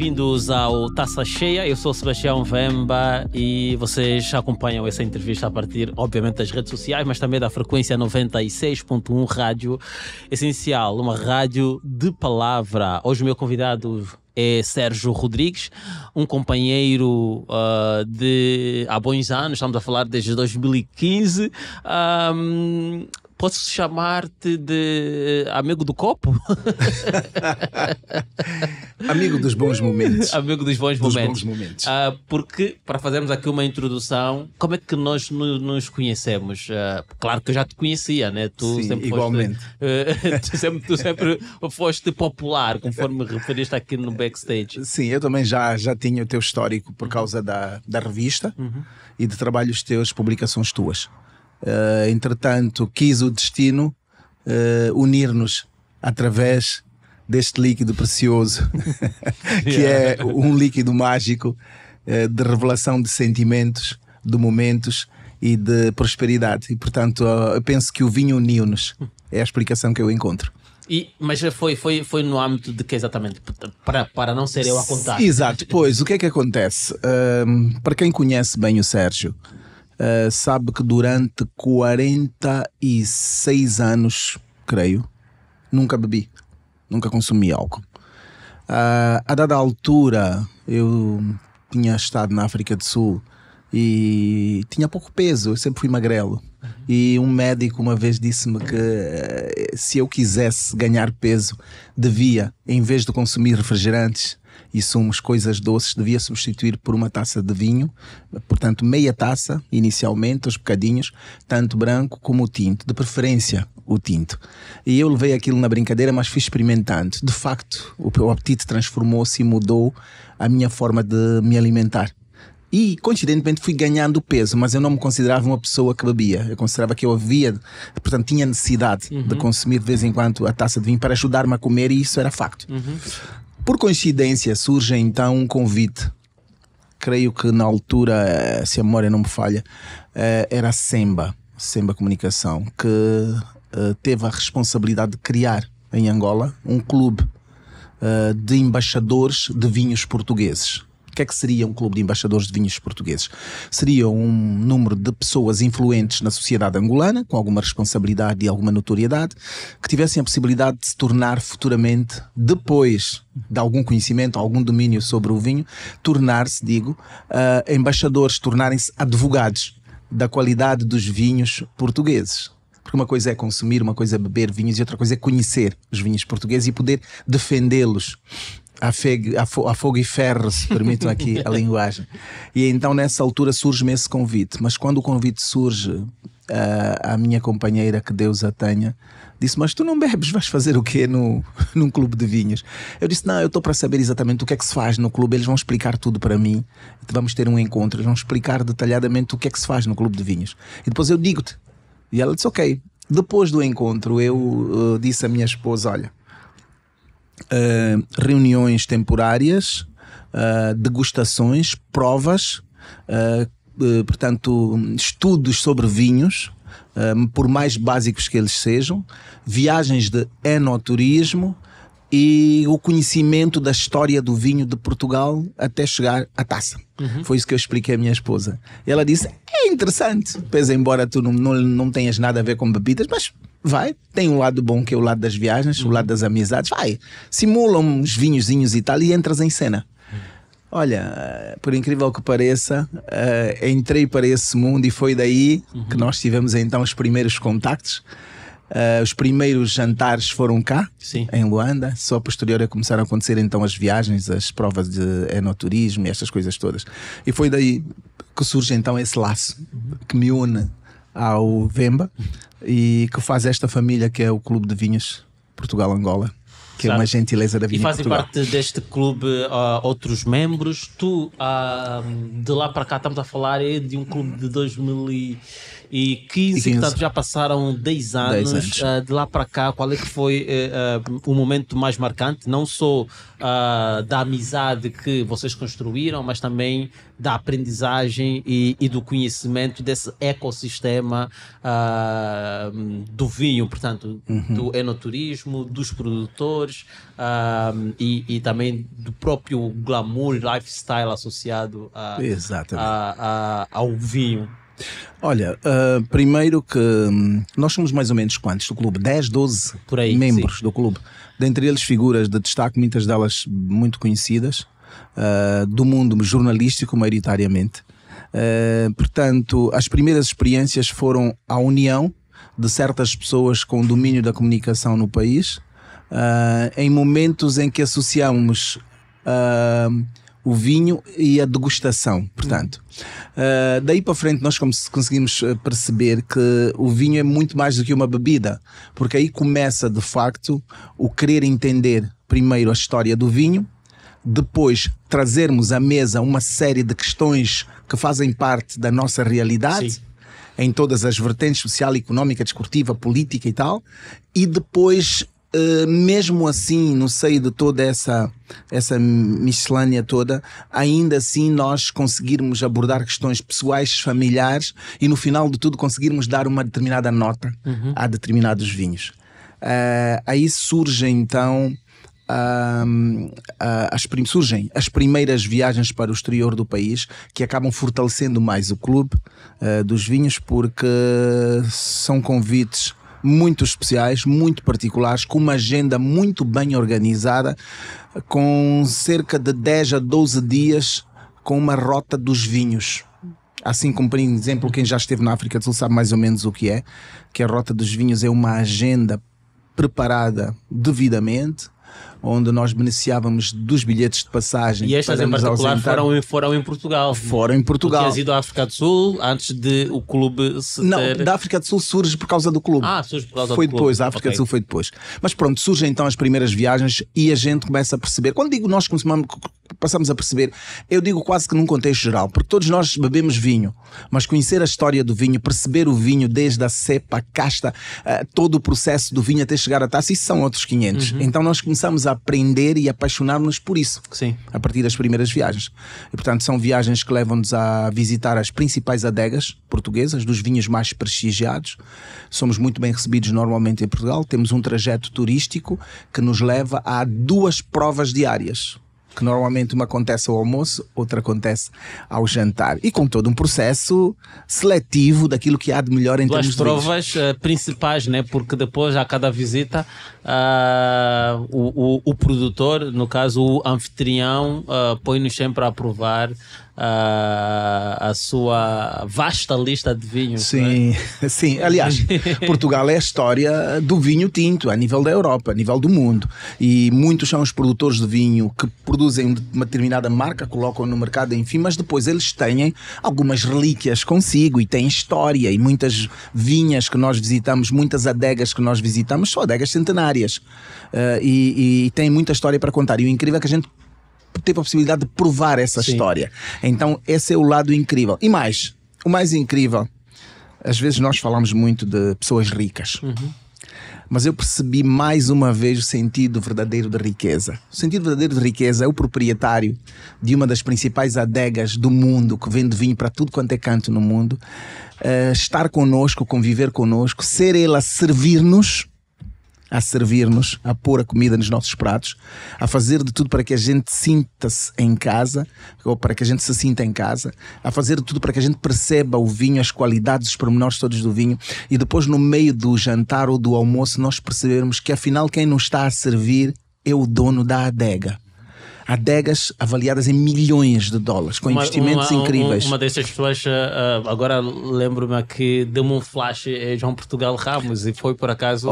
bem-vindos ao Taça Cheia. Eu sou o Sebastião Vemba e vocês acompanham essa entrevista a partir, obviamente, das redes sociais, mas também da frequência 96.1 Rádio Essencial, uma rádio de palavra. Hoje o meu convidado é Sérgio Rodrigues, um companheiro de há bons anos, estamos a falar desde 2015. Posso chamar-te de amigo do copo? Amigo dos bons momentos. Amigo dos bons momentos. Porque, para fazermos aqui uma introdução, como é que nós nos conhecemos? Claro que eu já te conhecia, né? Sim, sempre igualmente. Tu sempre foste popular, conforme referiste aqui no backstage. Sim, eu também já tinha o teu histórico por causa da revista e de trabalhos teus, publicações tuas. Entretanto, quis o destino unir-nos através deste líquido precioso que é um líquido mágico de revelação de sentimentos, de momentos e de prosperidade. E portanto, eu penso que o vinho uniu-nos. É a explicação que eu encontro. Mas foi no âmbito de que exatamente? Para não ser eu a contar. Exato, pois o que é que acontece? Para quem conhece bem o Sérgio, sabe que durante 46 anos, creio, nunca bebi, nunca consumi álcool. A dada altura, eu tinha estado na África do Sul e tinha pouco peso, eu sempre fui magrelo. E um médico uma vez disse-me que se eu quisesse ganhar peso, devia, em vez de consumir refrigerantes e sumos, coisas doces, devia substituir por uma taça de vinho, portanto meia taça inicialmente, aos bocadinhos, tanto branco como o tinto, de preferência o tinto. E eu levei aquilo na brincadeira, mas fui experimentando. De facto, o apetite transformou-se e mudou a minha forma de me alimentar. E, coincidentemente, fui ganhando peso, mas eu não me considerava uma pessoa que bebia. Eu considerava que eu portanto, tinha necessidade de consumir de vez em quando a taça de vinho para ajudar-me a comer, e isso era facto. Por coincidência, surge então um convite. Creio que na altura, se a memória não me falha, era a Semba Comunicação, que teve a responsabilidade de criar em Angola um clube de embaixadores de vinhos portugueses. O que é que seria um clube de embaixadores de vinhos portugueses? Seria um número de pessoas influentes na sociedade angolana, com alguma responsabilidade e alguma notoriedade, que tivessem a possibilidade de se tornar futuramente, depois de algum conhecimento, algum domínio sobre o vinho, tornar-se, embaixadores, tornarem-se advogados da qualidade dos vinhos portugueses. Porque uma coisa é consumir, uma coisa é beber vinhos e outra coisa é conhecer os vinhos portugueses e poder defendê-los a fogo e ferro, se permitam aqui a linguagem. E então nessa altura surge-me esse convite. Mas quando o convite surge, a minha companheira, que Deus a tenha, disse: mas tu não bebes, vais fazer o quê num clube de vinhos? Eu disse: não, eu estou para saber exatamente o que é que se faz no clube. Eles vão explicar tudo para mim. Vamos ter um encontro, eles vão explicar detalhadamente o que é que se faz no clube de vinhos. E depois eu digo-te. E ela disse: ok. Depois do encontro eu disse à minha esposa: olha, reuniões temporárias, degustações, provas, portanto, estudos sobre vinhos, por mais básicos que eles sejam, viagens de enoturismo e o conhecimento da história do vinho de Portugal até chegar à taça. Foi isso que eu expliquei à minha esposa. E ela disse: é interessante, pois embora tu não tenhas nada a ver com bebidas, mas vai, tem um lado bom que é o lado das viagens, o lado das amizades, vai, simula uns vinhozinhos e tal e entras em cena. Olha, por incrível que pareça, entrei para esse mundo e foi daí que nós tivemos então os primeiros contactos. Os primeiros jantares foram cá, sim, em Luanda. Só posterior a começaram a acontecer então as viagens, as provas de enoturismo e estas coisas todas. E foi daí que surge então esse laço que me une ao Vemba e que faz esta família que é o Clube de Vinhos Portugal-Angola, que é uma gentileza da Vinha Portugal. E fazem parte deste clube outros membros. Tu, de lá para cá, estamos a falar de um clube de 2015, 2015, portanto já passaram 10 anos. De lá para cá, qual é que foi o momento mais marcante, não só da amizade que vocês construíram, mas também da aprendizagem e do conhecimento desse ecossistema do vinho, portanto, do enoturismo, dos produtores e também do próprio glamour e lifestyle associado ao vinho? Olha, primeiro que nós somos mais ou menos quantos do clube? 10, 12 por aí, membros do clube. Dentre eles figuras de destaque, muitas delas muito conhecidas, do mundo jornalístico maioritariamente. Portanto, as primeiras experiências foram a união de certas pessoas com domínio da comunicação no país, em momentos em que associamos o vinho e a degustação, portanto. Daí para frente nós conseguimos perceber que o vinho é muito mais do que uma bebida, porque aí começa de facto o querer entender primeiro a história do vinho, depois trazermos à mesa uma série de questões que fazem parte da nossa realidade, sim, em todas as vertentes, social, económica, desportiva, política e tal, e depois mesmo assim, no seio de toda essa miscelânea toda, ainda assim nós conseguirmos abordar questões pessoais, familiares e no final de tudo conseguirmos dar uma determinada nota a determinados vinhos. Aí surgem então surgem as primeiras viagens para o exterior do país, que acabam fortalecendo mais o clube dos vinhos, porque são convites muito especiais, muito particulares, com uma agenda muito bem organizada, com cerca de 10 a 12 dias com uma rota dos vinhos. Assim como, por exemplo, quem já esteve na África do Sul sabe mais ou menos o que a Rota dos Vinhos é uma agenda preparada devidamente, onde nós beneficiávamos dos bilhetes de passagem. E estas em particular foram em Portugal. Foram em Portugal. Tu tinhas ido à África do Sul antes de o clube se Não, ter... da África do Sul surge por causa do clube. Surge por causa foi do depois, clube. A África do Sul foi depois. Mas pronto, surgem então as primeiras viagens e a gente começa a perceber. Quando digo nós passamos a perceber, eu digo quase que num contexto geral, porque todos nós bebemos vinho, mas conhecer a história do vinho, perceber o vinho desde a cepa, a casta, todo o processo do vinho até chegar à taça, isso são outros 500. Então nós começamos a aprender e apaixonar-nos por isso. Sim. A partir das primeiras viagens. E portanto são viagens que levam-nos a visitar as principais adegas portuguesas, dos vinhos mais prestigiados. Somos muito bem recebidos normalmente em Portugal. Temos um trajeto turístico que nos leva a 2 provas diárias, que normalmente uma acontece ao almoço, outra acontece ao jantar, e com todo um processo seletivo daquilo que há de melhor em termos de vinhos. 2 provas principais, né? Porque depois a cada visita o produtor, no caso o anfitrião, põe-nos sempre a provar a sua vasta lista de vinhos. Sim, né? Sim. Aliás, Portugal é a história do vinho tinto a nível da Europa, a nível do mundo, e muitos são os produtores de vinho que produzem uma determinada marca, colocam no mercado, enfim, mas depois eles têm algumas relíquias consigo e têm história, e muitas vinhas que nós visitamos, muitas adegas que nós visitamos são adegas centenárias, e têm muita história para contar, e o incrível é que a gente teve a possibilidade de provar essa Sim. história. Então esse é o lado incrível. E mais, o mais incrível, às vezes nós falamos muito de pessoas ricas, mas eu percebi mais uma vez o sentido verdadeiro de riqueza. O sentido verdadeiro de riqueza é o proprietário de uma das principais adegas do mundo, que vende vinho para tudo quanto é canto no mundo, estar connosco, conviver connosco, ser ele a servir-nos, a pôr a comida nos nossos pratos, a fazer de tudo para que a gente sinta-se em casa, ou para que a gente se sinta em casa, a fazer de tudo para que a gente perceba o vinho, as qualidades, os pormenores todos do vinho, e depois no meio do jantar ou do almoço nós percebermos que afinal quem nos está a servir é o dono da adega. Adegas avaliadas em milhões de dólares, com investimentos incríveis. Uma dessas pessoas, agora lembro-me aqui, deu-me um flash, é João Portugal Ramos, e foi por acaso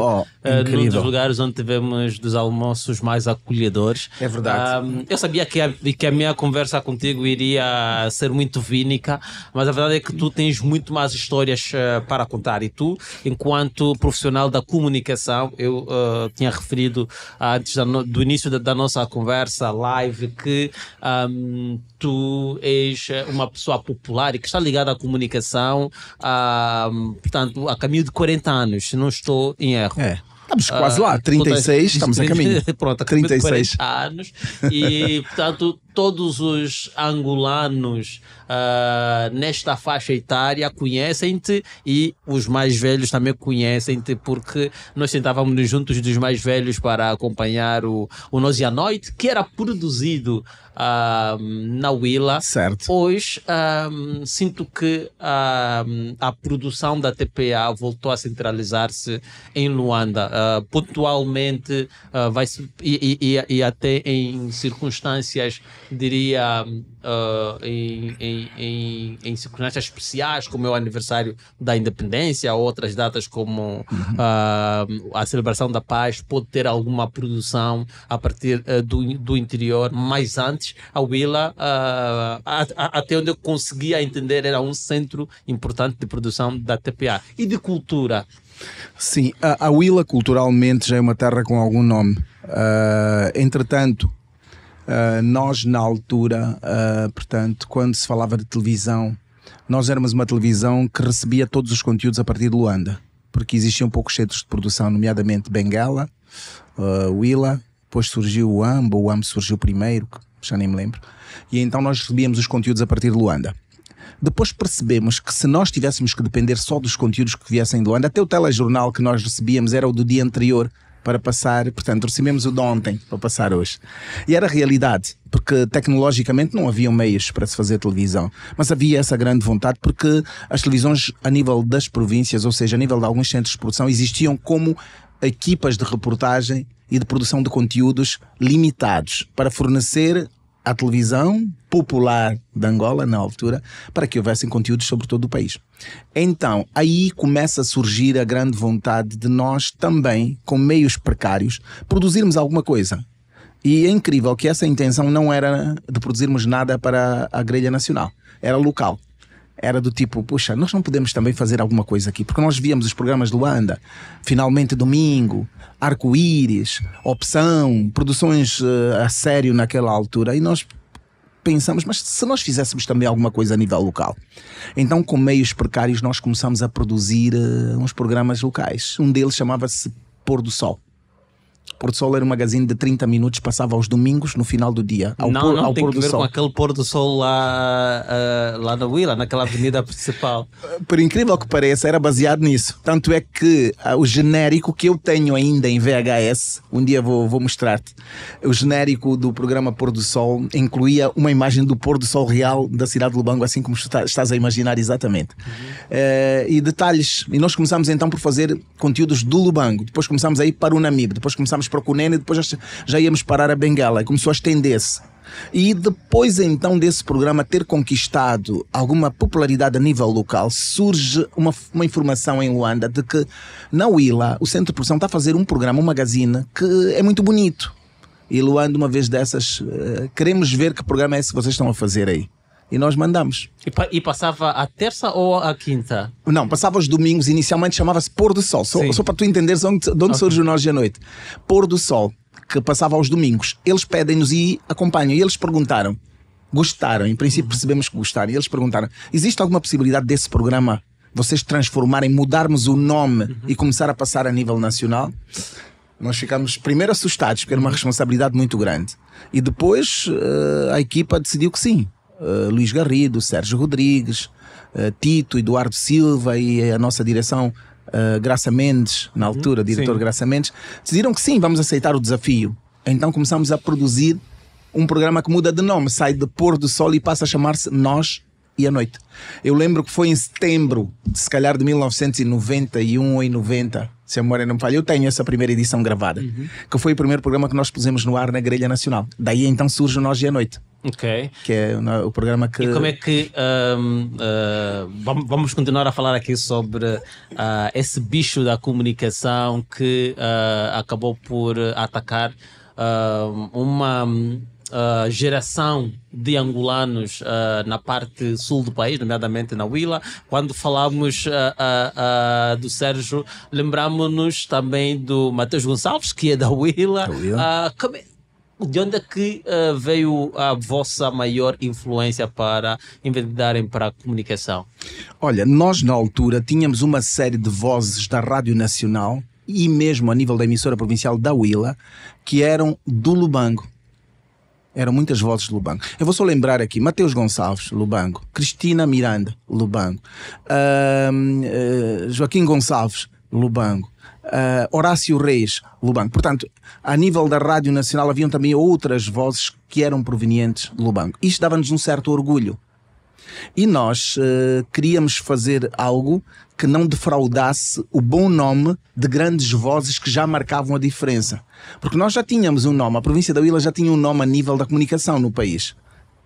num dos lugares onde tivemos dos almoços mais acolhedores. É verdade. Eu sabia que a minha conversa contigo iria ser muito vínica, mas a verdade é que tu tens muito mais histórias para contar, e tu, enquanto profissional da comunicação, eu tinha referido antes do início da nossa conversa live, live que tu és uma pessoa popular e que está ligada à comunicação, portanto, a caminho de 40 anos, se não estou em erro. Estamos quase lá, 36, estamos a caminho. Pronto, a caminho 36 de 40 anos. E, portanto, todos os angolanos nesta faixa etária conhecem-te e os mais velhos também conhecem-te, porque nós sentávamos juntos dos mais velhos para acompanhar o Nós e a Noite, que era produzido na Willa. Certo. Hoje sinto que a produção da TPA voltou a centralizar-se em Luanda. Pontualmente e até em circunstâncias, diria, em circunstâncias especiais, como é o aniversário da independência, ou outras datas como a celebração da paz, pode ter alguma produção a partir do interior, mas antes a Willa, até onde eu conseguia entender, era um centro importante de produção da TPA e de cultura. Sim, a Willa culturalmente já é uma terra com algum nome. Entretanto, nós na altura, portanto, quando se falava de televisão, nós éramos uma televisão que recebia todos os conteúdos a partir de Luanda, porque existiam poucos centros de produção, nomeadamente Benguela, Willa, depois surgiu o AMB surgiu primeiro, já nem me lembro, e então nós recebíamos os conteúdos a partir de Luanda. Depois percebemos que se nós tivéssemos que depender só dos conteúdos que viessem de Luanda, até o telejornal que nós recebíamos era o do dia anterior para passar, portanto recebemos o de ontem para passar hoje. E era realidade, porque tecnologicamente não haviam meios para se fazer televisão, mas havia essa grande vontade, porque as televisões a nível das províncias, ou seja, a nível de alguns centros de produção, existiam como equipas de reportagem e de produção de conteúdos limitados para fornecer à televisão popular de Angola, na altura, para que houvessem conteúdos sobre todo o país. Então, aí começa a surgir a grande vontade de nós também, com meios precários, produzirmos alguma coisa. E é incrível que essa intenção não era de produzirmos nada para a grelha nacional, era local. Era do tipo, puxa, nós não podemos também fazer alguma coisa aqui, porque nós víamos os programas de Luanda, Finalmente Domingo, Arco-Íris, Opção, produções a sério naquela altura, e nós pensamos, mas se nós fizéssemos também alguma coisa a nível local? Então, com meios precários, nós começamos a produzir uns programas locais. Um deles chamava-se Pôr do Sol. Pôr do Sol era um magazine de 30 minutos, passava aos domingos no final do dia. Não tem que ver com aquele pôr do sol lá na Willa, naquela avenida principal. Por incrível que pareça, era baseado nisso. Tanto é que o genérico que eu tenho ainda em VHS, um dia vou mostrar-te, o genérico do programa Pôr do Sol incluía uma imagem do pôr do sol real da cidade de Lubango, assim como estás a imaginar exatamente. E detalhes. E nós começámos então por fazer conteúdos do Lubango. Depois começámos a ir para o Namibe. Depois começámos para o Cunene e depois já íamos parar a Benguela e começou a estender-se. E depois então desse programa ter conquistado alguma popularidade a nível local, surge uma informação em Luanda de que na Willa o Centro de Produção está a fazer um programa, um magazine que é muito bonito. E Luanda, uma vez dessas, queremos ver que programa é esse que vocês estão a fazer aí. E nós mandamos. E passava a terça ou a quinta? Não, passava aos domingos. Inicialmente chamava-se Pôr do Sol. Só para tu entenderes de onde surge o Nós e a Noite. Pôr do Sol, que passava aos domingos. Eles pedem-nos e acompanham. E eles perguntaram. Gostaram. Em princípio percebemos que gostaram. E eles perguntaram, existe alguma possibilidade desse programa vocês transformarem, mudarmos o nome e começar a passar a nível nacional? Nós ficámos primeiro assustados, porque era uma responsabilidade muito grande. E depois a equipa decidiu que sim. Luís Garrido, Sérgio Rodrigues, Tito, Eduardo Silva e a nossa direção, Graça Mendes, na altura, diretor Graça Mendes, decidiram que sim, vamos aceitar o desafio. Então começamos a produzir um programa que muda de nome, sai de Pôr do Sol e passa a chamar-se Nós e a Noite. Eu lembro que foi em setembro, se calhar de 1991 ou em 90, se a memória não me falha, eu tenho essa primeira edição gravada, que foi o primeiro programa que nós pusemos no ar na Grelha Nacional. Daí então surge o Nós e a Noite. Ok. Que é o programa que... E como é que... vamos continuar a falar aqui sobre esse bicho da comunicação que acabou por atacar uma geração de angolanos na parte sul do país, nomeadamente na Willa. Quando falamos do Sérgio, lembramos-nos também do Matheus Gonçalves, que é da Willa. de onde é que veio a vossa maior influência para enveredarem para a comunicação? Olha, nós na altura tínhamos uma série de vozes da Rádio Nacional e mesmo a nível da emissora provincial da Huila, que eram do Lubango. Eram muitas vozes do Lubango. Eu vou só lembrar aqui, Mateus Gonçalves, Lubango. Cristina Miranda, Lubango. Joaquim Gonçalves, Lubango. Horácio Reis, Lubango. Portanto, a nível da Rádio Nacional haviam também outras vozes que eram provenientes do Lubango. Isto dava-nos um certo orgulho. E nós queríamos fazer algo que não defraudasse o bom nome de grandes vozes que já marcavam a diferença. Porque nós já tínhamos um nome, a província da Huila já tinha um nome a nível da comunicação no país.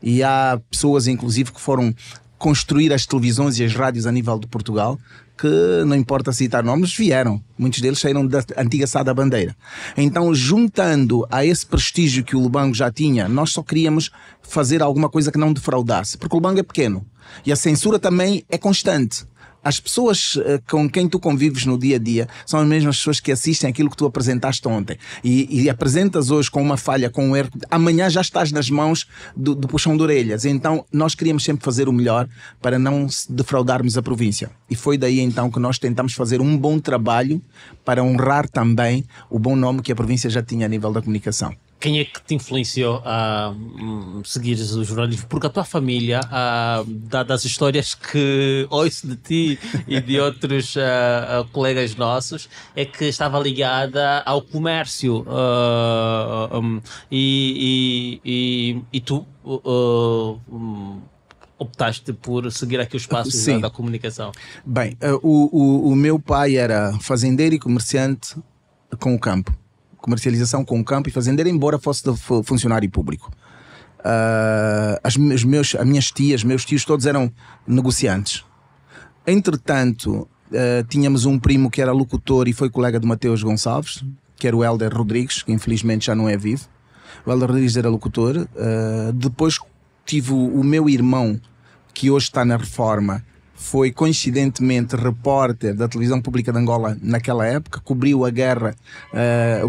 E há pessoas, inclusive, que foram construir as televisões e as rádios a nível de Portugal, que não importa citar nomes, vieram. Muitos deles saíram da antiga Sá da Bandeira. Então, juntando a esse prestígio que o Lubango já tinha, nós só queríamos fazer alguma coisa que não defraudasse. Porque o Lubango é pequeno. E a censura também é constante. As pessoas com quem tu convives no dia a dia são as mesmas pessoas que assistem aquilo que tu apresentaste ontem. E apresentas hoje com uma falha, com um erro. Amanhã já estás nas mãos do puxão de orelhas. Então nós queríamos sempre fazer o melhor para não defraudarmos a província. E foi daí então que nós tentamos fazer um bom trabalho para honrar também o bom nome que a província já tinha a nível da comunicação. Quem é que te influenciou a seguir o jornalismo? Porque a tua família, dadas as histórias que ouço de ti e de outros colegas nossos, é que estava ligada ao comércio. E tu optaste por seguir aqui os passos da comunicação. Bem, o meu pai era fazendeiro e comerciante com o campo. Comercialização com o campo e fazendeiro, embora fosse funcionário público. As minhas tias, meus tios, todos eram negociantes. Entretanto, tínhamos um primo que era locutor e foi colega de Mateus Gonçalves, que era o Hélder Rodrigues, que infelizmente já não é vivo. O Hélder Rodrigues era locutor. Depois tive o meu irmão, que hoje está na Reforma, foi coincidentemente repórter da televisão pública de Angola naquela época, cobriu a guerra,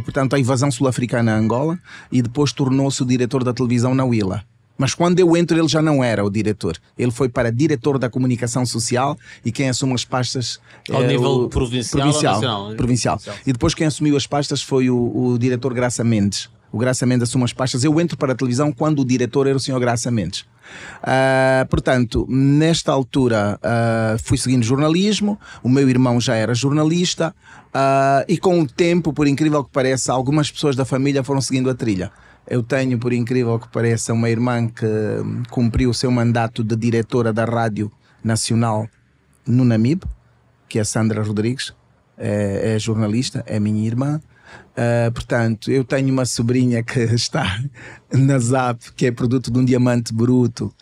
portanto a invasão sul-africana a Angola, e depois tornou-se o diretor da televisão na Huila. Mas quando eu entro ele já não era o diretor, ele foi para diretor da comunicação social e quem assume as pastas ao nível provincial ou nacional? Provincial. E depois quem assumiu as pastas foi o diretor Graça Mendes. O Graça Mendes assume as pastas. Eu entro para a televisão quando o diretor era o Sr. Graça Mendes. Portanto, nesta altura fui seguindo jornalismo, o meu irmão já era jornalista e com o tempo, por incrível que pareça, algumas pessoas da família foram seguindo a trilha. Eu tenho, por incrível que pareça, uma irmã que cumpriu o seu mandato de diretora da Rádio Nacional no Namibe, que é a Sandra Rodrigues, é jornalista, é minha irmã. Portanto, eu tenho uma sobrinha que está na ZAP, que é produto de um diamante bruto,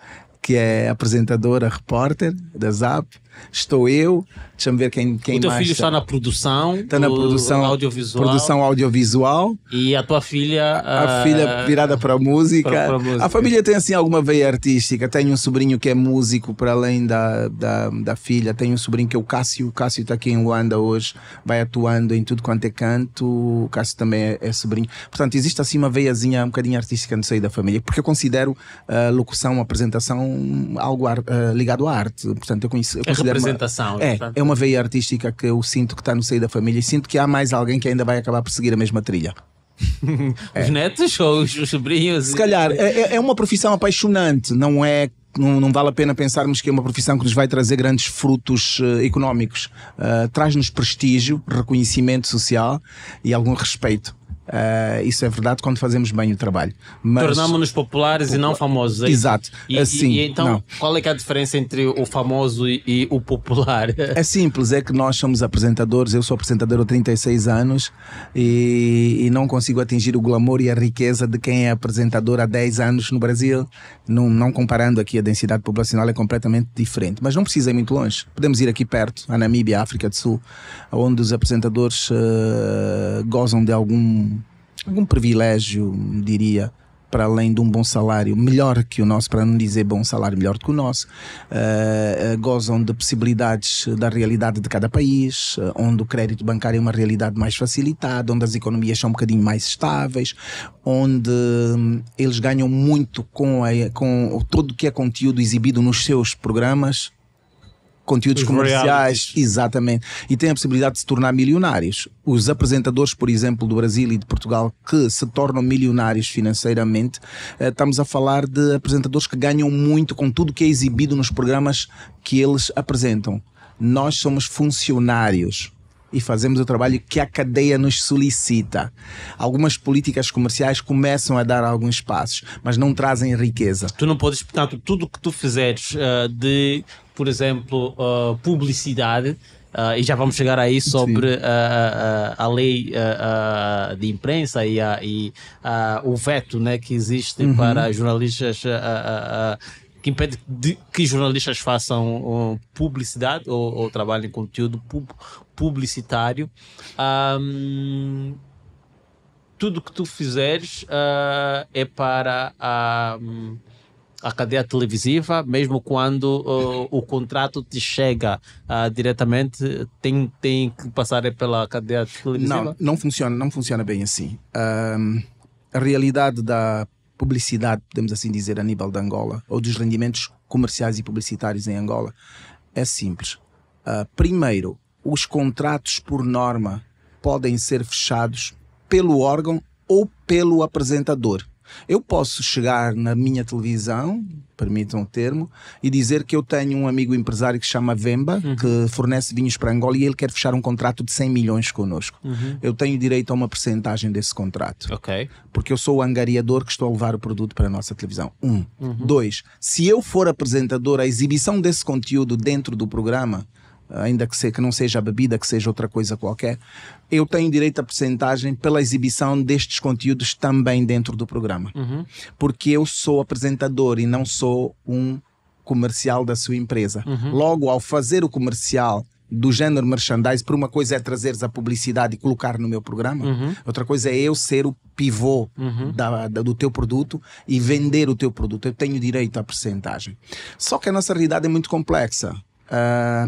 que é apresentadora, repórter da ZAP. Estou eu, deixa-me ver quem mais. O teu filho está na produção, está na produção audiovisual. E a tua filha? A filha virada para a música. A família tem assim alguma veia artística. Tenho um sobrinho que é músico, para além da filha. Tenho um sobrinho que é o Cássio. O Cássio está aqui em Luanda hoje, vai atuando em tudo quanto é canto. O Cássio também é sobrinho. Portanto, existe assim uma veiazinha um bocadinho artística no seio da família, porque eu considero locução, apresentação algo ligado à arte. Portanto, eu considero representação. É uma veia artística que eu sinto que está no seio da família e sinto que há mais alguém que ainda vai acabar por seguir a mesma trilha. Os netos ou os sobrinhos? Se calhar, é uma profissão apaixonante, não vale a pena pensarmos que é uma profissão que nos vai trazer grandes frutos económicos. Traz-nos prestígio, reconhecimento social e algum respeito. Isso é verdade quando fazemos bem o trabalho. Tornamos-nos populares e não famosos. Exato. E então, qual é que é a diferença entre o famoso e o popular? É simples, é que nós somos apresentadores, eu sou apresentador há 36 anos e não consigo atingir o glamour e a riqueza de quem é apresentador há 10 anos no Brasil. Não comparando aqui, a densidade populacional é completamente diferente, mas não precisa ir muito longe. Podemos ir aqui perto, a Namíbia, a África do Sul, onde os apresentadores gozam de algum privilégio, diria, para além de um bom salário, melhor que o nosso, para não dizer bom salário, melhor do que o nosso, gozam de possibilidades da realidade de cada país, onde o crédito bancário é uma realidade mais facilitada, onde as economias são um bocadinho mais estáveis, onde eles ganham muito com todo o que é conteúdo exibido nos seus programas, conteúdos comerciais, realities. Exatamente, e têm a possibilidade de se tornar milionários. Os apresentadores, por exemplo, do Brasil e de Portugal, que se tornam milionários financeiramente, estamos a falar de apresentadores que ganham muito com tudo que é exibido nos programas que eles apresentam. Nós somos funcionários e fazemos o trabalho que a cadeia nos solicita. Algumas políticas comerciais começam a dar alguns passos, mas não trazem riqueza. Tu não podes, portanto, tudo que tu fizeres de, por exemplo, publicidade, e já vamos chegar aí sobre a lei de imprensa e o veto, né, que existe para jornalistas, que impede que jornalistas façam publicidade ou trabalhem em conteúdo publicitário. Tudo que tu fizeres é para a cadeia televisiva, mesmo quando o contrato te chega diretamente, tem que passar pela cadeia televisiva? Não funciona bem assim. A realidade da publicidade, podemos assim dizer, a nível de Angola, ou dos rendimentos comerciais e publicitários em Angola, é simples. Primeiro, os contratos por norma podem ser fechados pelo órgão ou pelo apresentador. Eu posso chegar na minha televisão, permitam o termo, e dizer que eu tenho um amigo empresário que se chama Vemba, que fornece vinhos para Angola, e ele quer fechar um contrato de 100 milhões connosco. Eu tenho direito a uma percentagem desse contrato. Okay. Porque eu sou o angariador que estou a levar o produto para a nossa televisão. Dois, se eu for apresentador, a exibição desse conteúdo dentro do programa, ainda que não seja a bebida, que seja outra coisa qualquer, eu tenho direito a percentagem pela exibição destes conteúdos também dentro do programa. Porque eu sou apresentador e não sou um comercial da sua empresa. Logo, ao fazer o comercial do género merchandise, por uma coisa é trazeres a publicidade e colocar no meu programa, outra coisa é eu ser o pivô do teu produto e vender o teu produto. Eu tenho direito à percentagem. Só que a nossa realidade é muito complexa.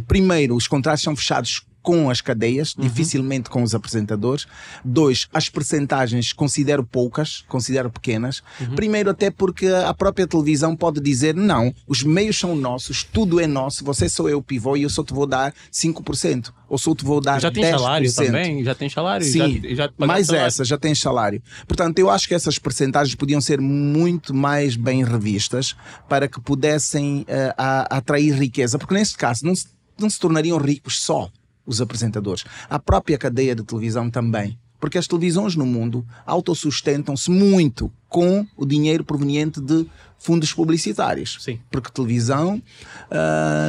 Primeiro, os contratos são fechados com as cadeias, dificilmente com os apresentadores. Dois, as percentagens considero poucas, considero pequenas. Primeiro, até porque a própria televisão pode dizer, não, os meios são nossos, tudo é nosso, você sou eu o pivô e eu só te vou dar 5%, ou só te vou dar 10%. Já tem salário também? Já tem salário? Sim, já mais salário. Essa, já tem salário. Portanto, eu acho que essas percentagens podiam ser muito mais bem revistas para que pudessem atrair riqueza, porque neste caso não se tornariam ricos só os apresentadores. A própria cadeia de televisão também. Porque as televisões no mundo autossustentam-se muito com o dinheiro proveniente de fundos publicitários. Sim. Porque televisão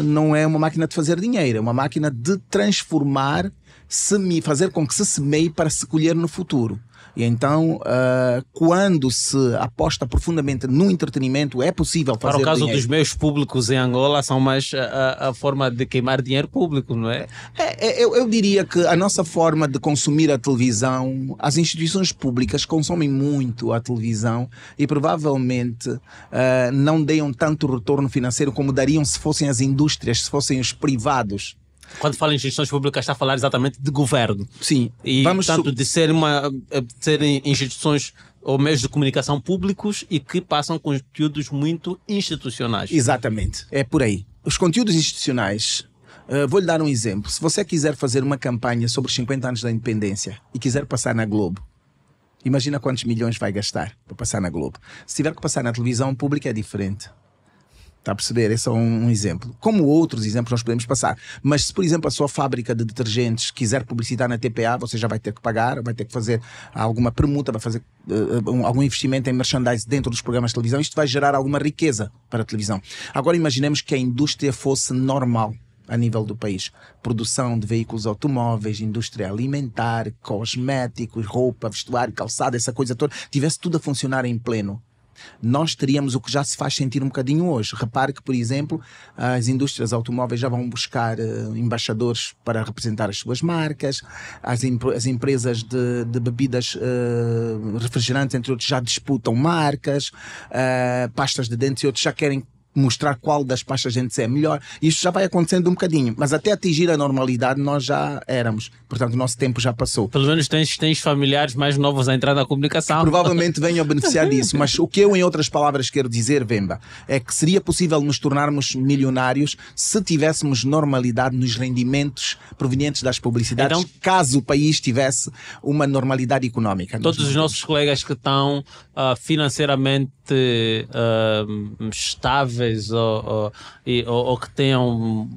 não é uma máquina de fazer dinheiro, é uma máquina de transformar, fazer com que se semeie para se colher no futuro. E então, quando se aposta profundamente no entretenimento, é possível fazer dinheiro. Para o caso dos meios públicos em Angola, são mais a forma de queimar dinheiro público, não é? Eu diria que a nossa forma de consumir a televisão, as instituições públicas consomem muito a televisão e provavelmente não deem tanto retorno financeiro como dariam se fossem as indústrias, se fossem os privados. Quando fala em instituições públicas, está a falar exatamente de governo. Sim. E, portanto, de serem instituições ou meios de comunicação públicos e que passam conteúdos muito institucionais. Exatamente. É por aí. Os conteúdos institucionais, vou-lhe dar um exemplo. Se você quiser fazer uma campanha sobre os 50 anos da independência e quiser passar na Globo, imagina quantos milhões vai gastar para passar na Globo. Se tiver que passar na televisão pública é diferente. Está a perceber? Esse é um exemplo. Como outros exemplos nós podemos passar. Mas se, por exemplo, a sua fábrica de detergentes quiser publicitar na TPA, você já vai ter que pagar, vai ter que fazer alguma permuta, vai fazer algum investimento em merchandise dentro dos programas de televisão. Isto vai gerar alguma riqueza para a televisão. Agora imaginemos que a indústria fosse normal a nível do país. Produção de veículos automóveis, indústria alimentar, cosméticos, roupa, vestuário, calçado, essa coisa toda. Tivesse tudo a funcionar em pleno. nós teríamos o que já se faz sentir um bocadinho hoje. Repare que, por exemplo, as indústrias automóveis já vão buscar embaixadores para representar as suas marcas, as empresas de bebidas refrigerantes, entre outros, já disputam marcas, pastas de dentes e outros já querem mostrar qual das pastas de dentes é melhor. Isto já vai acontecendo um bocadinho, mas até atingir a normalidade nós já éramos. Portanto, o nosso tempo já passou. Pelo menos tens familiares mais novos a entrar na comunicação. Provavelmente venham a beneficiar disso, mas o que eu, em outras palavras, quero dizer, Vemba, é que seria possível nos tornarmos milionários se tivéssemos normalidade nos rendimentos provenientes das publicidades, então, caso o país tivesse uma normalidade económica. Todos os nossos colegas que estão financeiramente estáveis ou que tenham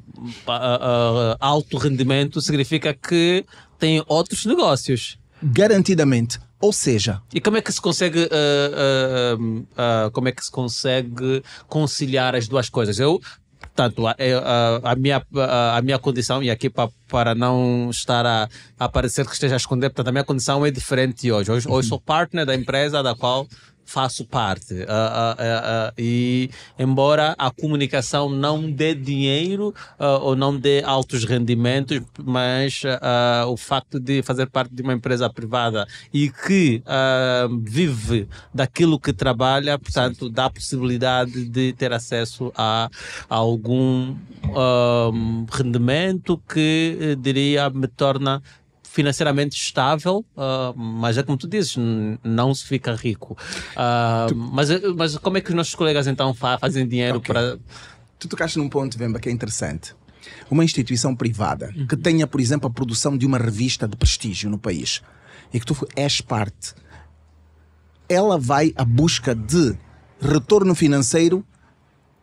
alto rendimento, significa que têm outros negócios. Garantidamente. Ou seja... E como é que se consegue conciliar as duas coisas? Portanto, a minha condição, e aqui para não estar a parecer que esteja a esconder, portanto, a minha condição é diferente hoje. Hoje sou partner da empresa da qual faço parte. E embora a comunicação não dê dinheiro ou não dê altos rendimentos, mas o facto de fazer parte de uma empresa privada e que vive daquilo que trabalha, portanto, dá a possibilidade de ter acesso a algum rendimento que, diria, me torna financeiramente estável, mas é como tu dizes, não se fica rico. Mas como é que os nossos colegas então fazem dinheiro para... Tu tocaste num ponto, Vemba, que é interessante. Uma instituição privada que tenha, por exemplo, a produção de uma revista de prestígio no país e que tu és parte, ela vai à busca de retorno financeiro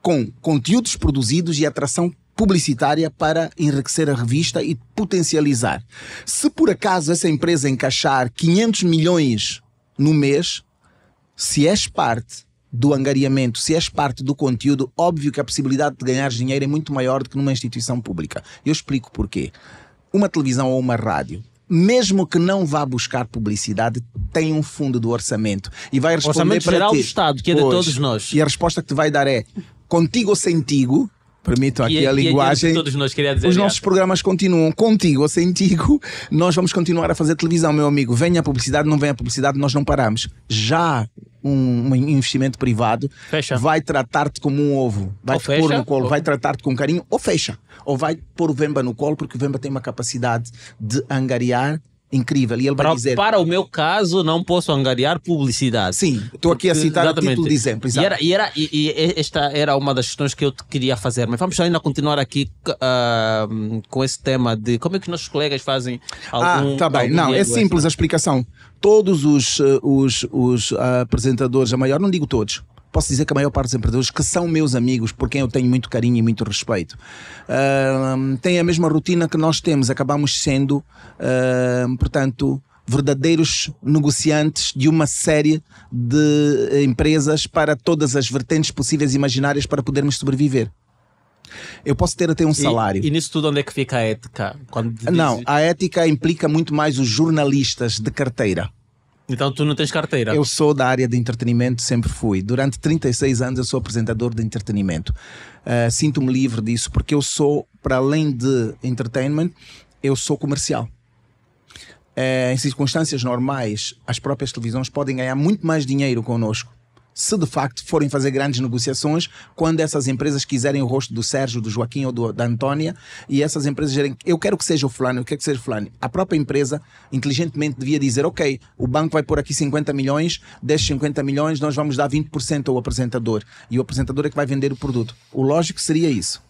com conteúdos produzidos e atração publicitária para enriquecer a revista e potencializar. Se por acaso essa empresa encaixar 500 milhões no mês, se és parte do angariamento, se és parte do conteúdo, óbvio que a possibilidade de ganhar dinheiro é muito maior do que numa instituição pública. Eu explico porquê. Uma televisão ou uma rádio, mesmo que não vá buscar publicidade, tem um fundo do orçamento e vai responder orçamento para geral ti. do Estado, que é de todos nós. E a resposta que te vai dar é contigo ou sem tigo. Permitam aqui a linguagem. Todos nós, queria dizer, os nossos programas continuam contigo ou sem tigo. Nós vamos continuar a fazer televisão, meu amigo. Venha a publicidade, não venha a publicidade, nós não paramos. Já um investimento privado vai tratar-te como um ovo. Vai-te pôr no colo, vai tratar-te com carinho, ou fecha. Ou vai pôr o Vemba no colo, porque o Vemba tem uma capacidade de angariar incrível. E ele vai dizer... Para o meu caso, não posso angariar publicidade. Sim, estou aqui a citar exatamente. A título de exemplo. E esta era uma das questões que eu te queria fazer. Mas vamos ainda continuar aqui com esse tema de como é que nossos colegas fazem algum... Tá bem. Não, é simples a explicação. Todos os apresentadores, a maior, não digo todos, posso dizer que a maior parte dos empreendedores que são meus amigos, por quem eu tenho muito carinho e muito respeito, têm a mesma rotina que nós temos. Acabamos sendo, portanto, verdadeiros negociantes de uma série de empresas para todas as vertentes possíveis e imaginárias para podermos sobreviver. Eu posso ter até um salário. E nisso tudo onde é que fica a ética? Não, a ética implica muito mais os jornalistas de carteira. Então tu não tens carteira? Eu sou da área de entretenimento, sempre fui. Durante 36 anos eu sou apresentador de entretenimento. Sinto-me livre disso porque eu sou, para além de entertainment, eu sou comercial. Em circunstâncias normais, as próprias televisões podem ganhar muito mais dinheiro connosco se de facto forem fazer grandes negociações, quando essas empresas quiserem o rosto do Sérgio, do Joaquim ou da Antónia, e essas empresas dizerem, eu quero que seja o fulano, eu quero que seja o fulano. A própria empresa inteligentemente devia dizer, ok, o banco vai pôr aqui 50 milhões, destes 50 milhões nós vamos dar 20% ao apresentador, e o apresentador é que vai vender o produto. O lógico seria isso.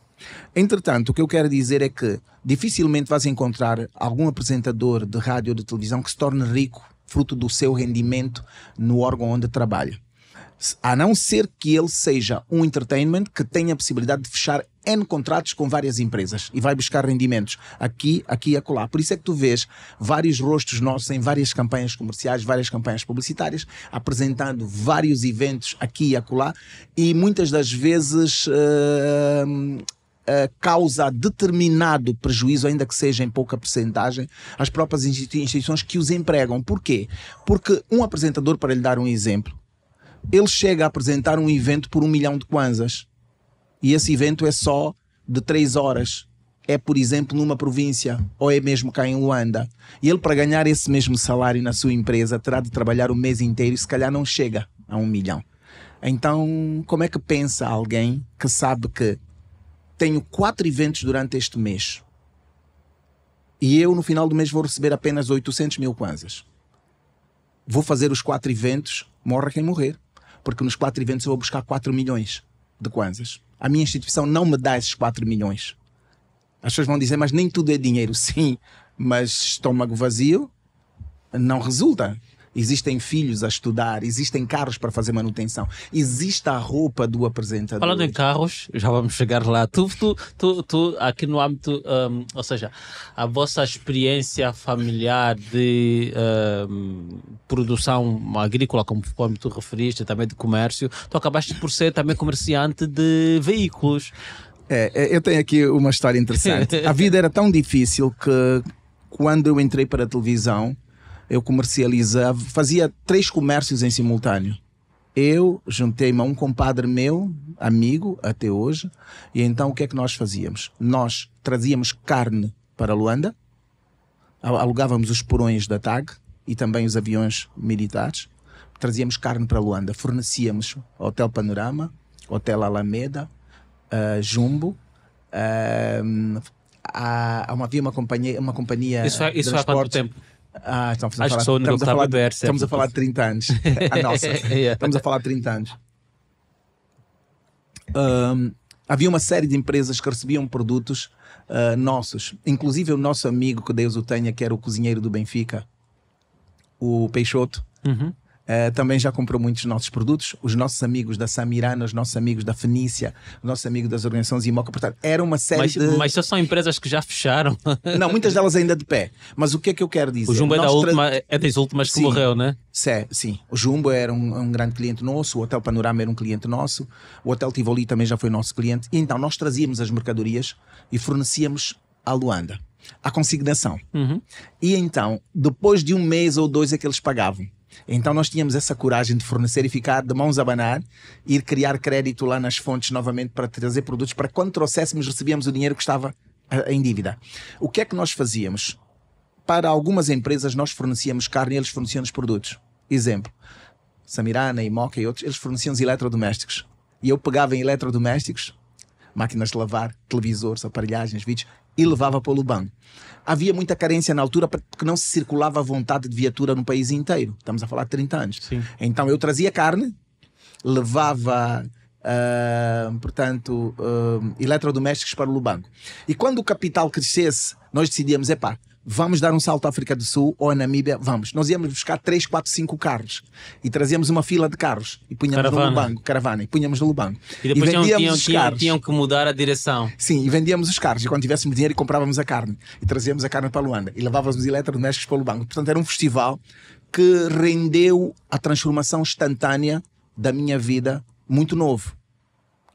Entretanto, o que eu quero dizer é que dificilmente vais encontrar algum apresentador de rádio ou de televisão que se torne rico fruto do seu rendimento no órgão onde trabalha. A não ser que ele seja um entertainment que tenha a possibilidade de fechar N contratos com várias empresas e vai buscar rendimentos aqui e acolá. Por isso é que tu vês vários rostos nossos em várias campanhas comerciais, várias campanhas publicitárias, apresentando vários eventos aqui e acolá, e muitas das vezes causa determinado prejuízo, ainda que seja em pouca percentagem, às próprias instituições que os empregam. Porquê? Porque um apresentador, para lhe dar um exemplo, ele chega a apresentar um evento por 1 milhão de kwanzas. E esse evento é só de 3 horas. É, por exemplo, numa província, ou é mesmo cá em Luanda. E ele, para ganhar esse mesmo salário na sua empresa, terá de trabalhar o mês inteiro e se calhar não chega a 1 milhão. Então, como é que pensa alguém que sabe que tenho 4 eventos durante este mês e eu no final do mês vou receber apenas 800 mil kwanzas? Vou fazer os 4 eventos, morra quem morrer, porque nos 4 eventos eu vou buscar 4 milhões de kwanzas. A minha instituição não me dá esses 4 milhões. As pessoas vão dizer, mas nem tudo é dinheiro. Sim, mas estômago vazio não resulta. Existem filhos a estudar, existem carros para fazer manutenção, existe a roupa do apresentador. Falando em carros, já vamos chegar lá. Tu aqui no âmbito, ou seja, a vossa experiência familiar de produção agrícola, como tu referiste, também de comércio, tu acabaste por ser também comerciante de veículos. Eu tenho aqui uma história interessante. A vida era tão difícil que quando eu entrei para a televisão, eu comercializava, fazia 3 comércios em simultâneo. Eu juntei-me a um compadre meu, amigo até hoje, e então o que é que nós fazíamos? Nós trazíamos carne para Luanda, alugávamos os porões da TAG e também os aviões militares, trazíamos carne para Luanda, fornecíamos Hotel Panorama, Hotel Alameda, Jumbo, havia uma companhia isso há quanto tempo? Estamos a falar de 30 anos. A nossa. Estamos a falar de 30 anos. Havia uma série de empresas que recebiam produtos nossos. Inclusive o nosso amigo, que Deus o tenha, que era o cozinheiro do Benfica, o Peixoto. Também já comprou muitos dos nossos produtos. Os nossos amigos da Samirana, os nossos amigos da Fenícia, os nossos amigos das organizações Imoca. Portanto, era uma série de... Mas só são empresas que já fecharam. Não, muitas delas ainda de pé. Mas o que é que eu quero dizer? O Jumbo é das últimas que morreu, né? Sim. O Jumbo era um grande cliente nosso. O Hotel Panorama era um cliente nosso. O Hotel Tivoli também já foi nosso cliente. E então nós trazíamos as mercadorias e fornecíamos à Luanda, à consignação. E então, depois de 1 mês ou 2 é que eles pagavam. Então nós tínhamos essa coragem de fornecer e ficar de mãos a abanar, ir criar crédito lá nas fontes novamente para trazer produtos, para quando trouxéssemos recebíamos o dinheiro que estava em dívida. O que é que nós fazíamos? Para algumas empresas nós fornecíamos carne e eles forneciam os produtos. Exemplo, Samirana, Imoca e outros, eles forneciam os eletrodomésticos. E eu pegava em eletrodomésticos, máquinas de lavar, televisores, aparelhagens, vídeos, e levava para o Lubango. Havia muita carência na altura porque não se circulava à vontade de viatura no país inteiro. Estamos a falar de 30 anos. Sim. Então eu trazia carne, levava, eletrodomésticos para o Lubango. E quando o capital crescesse, nós decidíamos, vamos dar um salto à África do Sul ou à Namíbia, vamos. Nós íamos buscar 3, 4, 5 carros e trazíamos uma fila de carros e punhamos no Lubango, caravana, e punhamos no Lubango. E depois tinham que mudar a direção. Sim, e vendíamos os carros e quando tivéssemos dinheiro comprávamos a carne e trazíamos a carne para Luanda e levávamos os eletrodomésticos para o Lubango. Portanto, era um festival que rendeu a transformação instantânea da minha vida muito novo.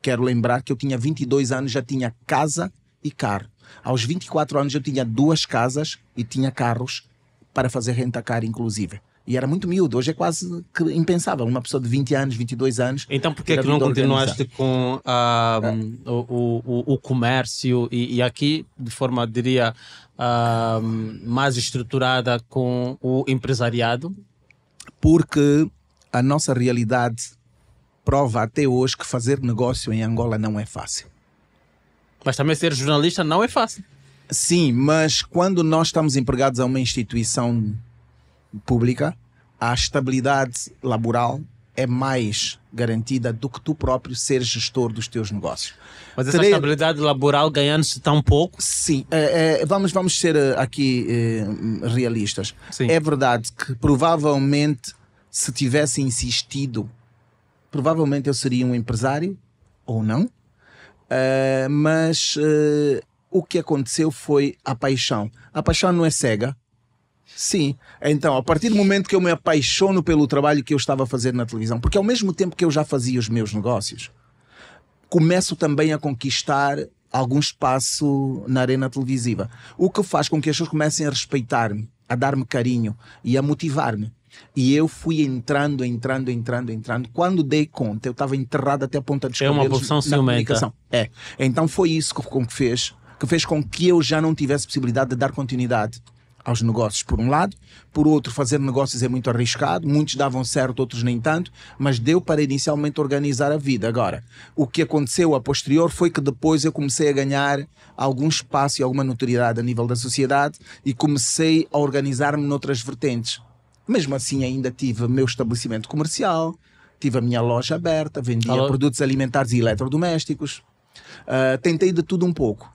Quero lembrar que eu tinha 22 anos, já tinha casa e carro. Aos 24 anos eu tinha 2 casas e tinha carros para fazer renta-car, inclusive. E era muito miúdo. Hoje é quase que impensável. Uma pessoa de 20 anos, 22 anos... Então por que é que não continuaste com o comércio e aqui, de forma, diria, mais estruturada com o empresariado? Porque a nossa realidade prova até hoje que fazer negócio em Angola não é fácil. Mas também ser jornalista não é fácil. Sim, mas quando nós estamos empregados a uma instituição pública, a estabilidade laboral é mais garantida do que tu próprio ser gestor dos teus negócios. Mas essa estabilidade laboral ganhando-se tão pouco? Sim, vamos ser aqui realistas. Sim. É verdade que provavelmente se tivesse insistido, provavelmente eu seria um empresário ou não. Mas o que aconteceu foi a paixão. A paixão não é cega? Sim. Então, a partir do momento que eu me apaixono pelo trabalho que eu estava a fazer na televisão, porque ao mesmo tempo que eu já fazia os meus negócios, começo também a conquistar algum espaço na arena televisiva. O que faz com que as pessoas comecem a respeitar-me, a dar-me carinho e a motivar-me. E eu fui entrando. Quando dei conta, eu estava enterrado até a ponta dos cabelos. É uma profissão na ciumenta. comunicação. Então foi isso que fez com que eu já não tivesse possibilidade de dar continuidade aos negócios, por um lado. Por outro, fazer negócios é muito arriscado. Muitos davam certo, outros nem tanto. Mas deu para inicialmente organizar a vida. Agora, o que aconteceu a posterior foi que depois eu comecei a ganhar algum espaço e alguma notoriedade a nível da sociedade e comecei a organizar-me noutras vertentes. Mesmo assim, ainda tive meu estabelecimento comercial, tive a minha loja aberta, vendia produtos alimentares e eletrodomésticos. Tentei de tudo um pouco.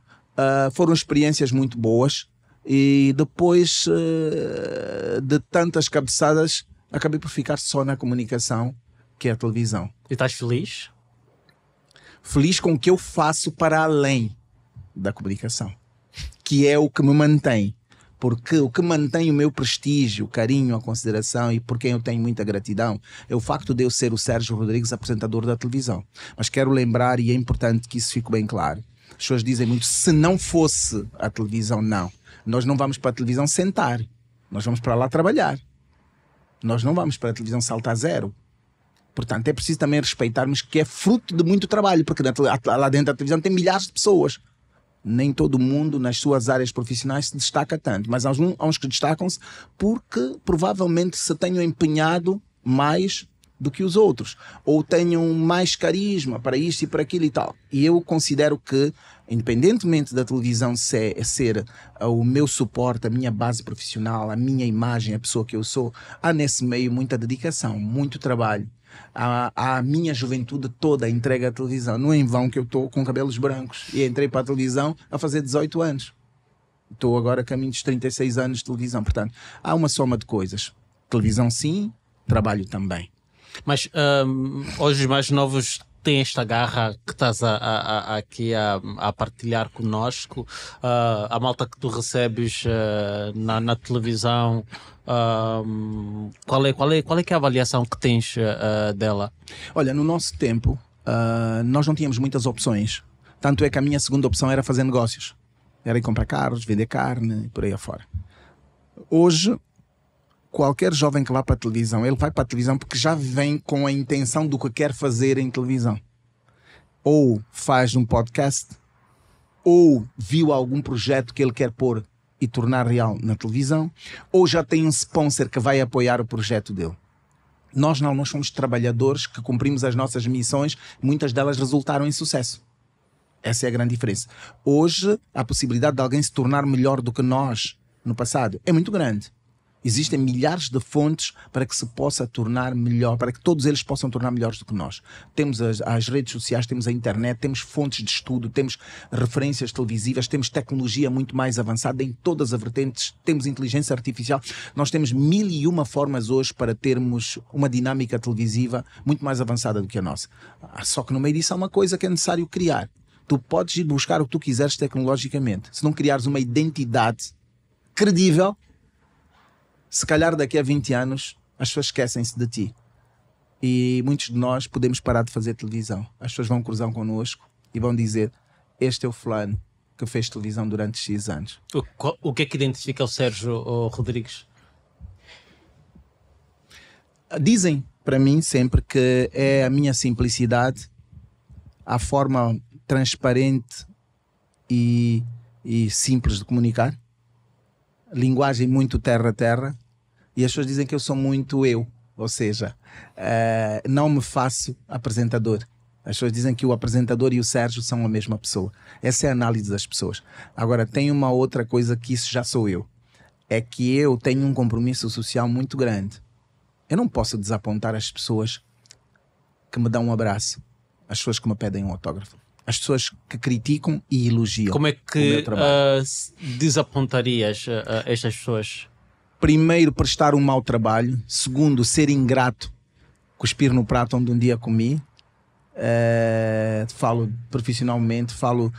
Foram experiências muito boas. E depois de tantas cabeçadas, acabei por ficar só na comunicação, que é a televisão. E estás feliz? Feliz com o que eu faço para além da comunicação, que é o que me mantém. Porque o que mantém o meu prestígio, o carinho, a consideração e por quem eu tenho muita gratidão é o facto de eu ser o Sérgio Rodrigues, apresentador da televisão. Mas quero lembrar, e é importante que isso fique bem claro, as pessoas dizem muito, se não fosse a televisão, não. Nós não vamos para a televisão sentar. Nós vamos para lá trabalhar. Nós não vamos para a televisão saltar zero. Portanto, é preciso também respeitarmos que é fruto de muito trabalho, porque lá dentro da televisão tem milhares de pessoas. Nem todo mundo nas suas áreas profissionais se destaca tanto. Mas há uns que destacam-se porque provavelmente se tenham empenhado mais do que os outros, ou tenham mais carisma para isto e para aquilo e tal. E eu considero que, independentemente da televisão ser o meu suporte, a minha base profissional, a minha imagem, a pessoa que eu sou, há nesse meio muita dedicação, muito trabalho. A minha juventude toda entrega à televisão. Não é em vão que eu estou com cabelos brancos e entrei para a televisão a fazer 18 anos. Estou agora a caminho dos 36 anos de televisão. Portanto, há uma soma de coisas. Televisão sim, trabalho também. Mas hoje os mais novos têm esta garra que estás aqui a partilhar connosco. A malta que tu recebes na televisão, qual é que é a avaliação que tens dela? Olha, no nosso tempo nós não tínhamos muitas opções. Tanto é que a minha segunda opção era fazer negócios. Era ir comprar carros, vender carne e por aí afora. Hoje, qualquer jovem que vá para a televisão, ele vai para a televisão porque já vem com a intenção do que quer fazer em televisão. Ou faz um podcast, ou viu algum projeto que ele quer pôr e tornar real na televisão, ou já tem um sponsor que vai apoiar o projeto dele. Nós não, nós somos trabalhadores que cumprimos as nossas missões, muitas delas resultaram em sucesso. Essa é a grande diferença. Hoje, a possibilidade de alguém se tornar melhor do que nós no passado é muito grande. Existem milhares de fontes para que se possa tornar melhor, para que todos eles possam tornar melhores do que nós. Temos as redes sociais, temos a internet, temos fontes de estudo, temos referências televisivas, temos tecnologia muito mais avançada em todas as vertentes, temos inteligência artificial. Nós temos 1001 formas hoje para termos uma dinâmica televisiva muito mais avançada do que a nossa. Só que no meio disso há uma coisa que é necessário criar. Tu podes ir buscar o que tu quiseres tecnologicamente. Se não criares uma identidade credível, se calhar daqui a 20 anos as pessoas esquecem-se de ti. E muitos de nós podemos parar de fazer televisão. As pessoas vão cruzar connosco e vão dizer: este é o fulano que fez televisão durante X anos. O que é que identifica o Sérgio Rodrigues? Dizem para mim sempre que é a minha simplicidade, a forma transparente e simples de comunicar, linguagem muito terra a terra, e as pessoas dizem que eu sou muito eu, ou seja, não me faço apresentador. As pessoas dizem que o apresentador e o Sérgio são a mesma pessoa. Essa é a análise das pessoas. Agora, tem uma outra coisa que isso já sou eu, é que eu tenho um compromisso social muito grande. Eu não posso desapontar as pessoas que me dão um abraço, as pessoas que me pedem um autógrafo, as pessoas que criticam e elogiam. Como é que desapontarias estas pessoas? Primeiro, prestar um mau trabalho. Segundo, ser ingrato, cuspir no prato onde um dia comi. Falo profissionalmente, falo